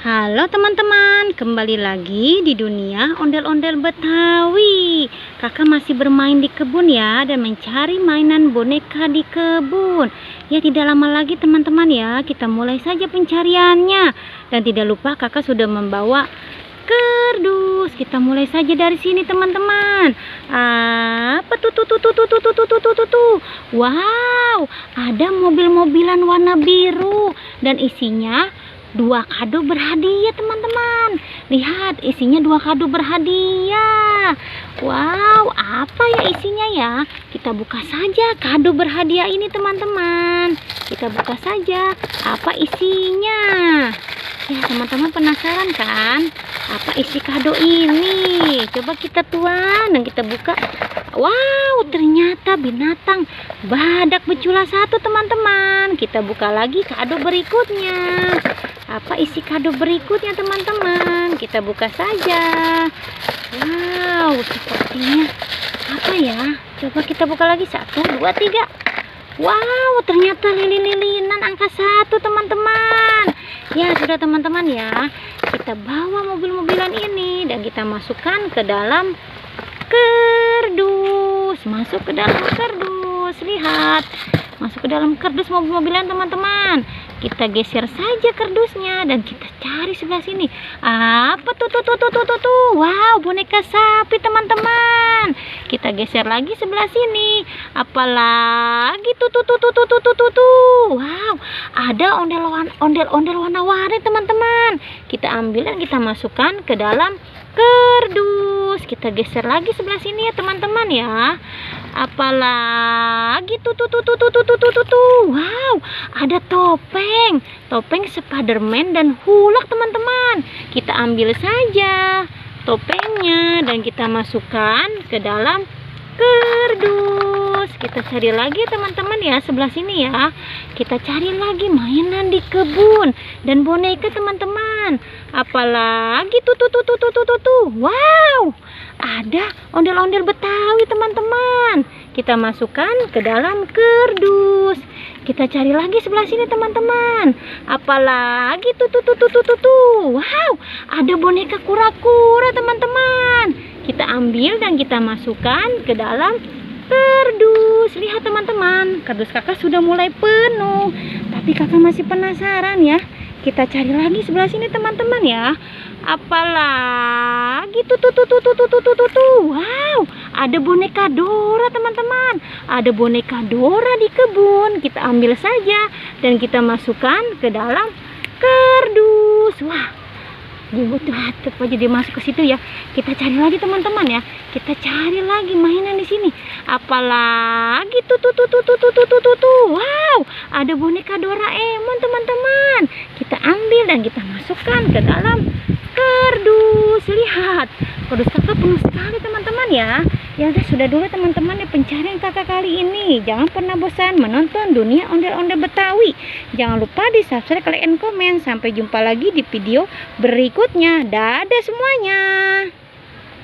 Halo teman-teman, kembali lagi di dunia ondel-ondel Betawi. Kakak masih bermain di kebun ya, dan mencari mainan boneka di kebun. Ya, tidak lama lagi teman-teman ya, kita mulai saja pencariannya. Dan tidak lupa kakak sudah membawa kardus. Kita mulai saja dari sini teman-teman. Apa tuh? Wow, ada mobil-mobilan warna biru dan isinya 2 kado berhadiah teman-teman. Lihat, isinya 2 kado berhadiah. Wow, apa ya isinya ya? Kita buka saja kado berhadiah ini teman-teman. Kita buka saja apa isinya. Ya, teman-teman penasaran kan? Apa isi kado ini? Coba kita tuang dan kita buka. Wow, ternyata binatang badak bercula 1 teman-teman. Kita buka lagi kado berikutnya. Apa isi kado berikutnya teman-teman? Kita buka saja. Wow, sepertinya apa ya? Coba kita buka lagi. 1, 2, 3. Wow, ternyata lilin-lilinan angka 1 teman-teman. Ya sudah teman-teman ya, kita bawa mobil-mobilan ini dan kita masukkan ke dalam kardus. Masuk ke dalam kardus. Lihat, masuk ke dalam kardus mobil-mobilan teman-teman. Kita geser saja kardusnya dan kita cari sebelah sini. Apa tuh? Wow, boneka sapi teman-teman. Kita geser lagi sebelah sini. Apalagi tuh. Wow, ada ondel-ondel warna-warni teman-teman. Kita ambil dan kita masukkan ke dalam kardus. Kita geser lagi sebelah sini ya teman-teman ya. Apalagi tuh. Wow, ada topeng Spiderman dan Hulk teman-teman. Kita ambil saja topengnya dan kita masukkan ke dalam kardus. Kita cari lagi teman-teman ya sebelah sini ya. Kita cari lagi mainan di kebun dan boneka teman-teman. Apalagi tuh. Wow, ada ondel-ondel Betawi teman-teman. Kita masukkan ke dalam kardus. Kita cari lagi sebelah sini teman-teman. Apalagi tuh. Wow, ada boneka kura-kura teman-teman. Kita ambil dan kita masukkan ke dalam kardus. Lihat teman-teman, kardus kakak sudah mulai penuh. Tapi kakak masih penasaran ya. Kita cari lagi sebelah sini teman-teman ya. Apalagi tuh. Wow, ada boneka Dora teman-teman. Ada boneka Dora di kebun. Kita ambil saja dan kita masukkan ke dalam kardus. Wah, tetap aja dia masuk ke situ ya. Kita cari lagi teman-teman ya. Kita cari lagi mainan di sini. Apalagi tuh. Wow, ada boneka Doraemon teman-teman. Kita ambil dan kita masukkan ke dalam kardus. Lihat, kardus kakak penuh sekali teman-teman ya. Ya udah, sudah dulu teman-teman di pencarian kakak kali ini. Jangan pernah bosan menonton dunia ondel-ondel Betawi. Jangan lupa di subscribe, like, and komen. Sampai jumpa lagi di video berikutnya. Dadah semuanya.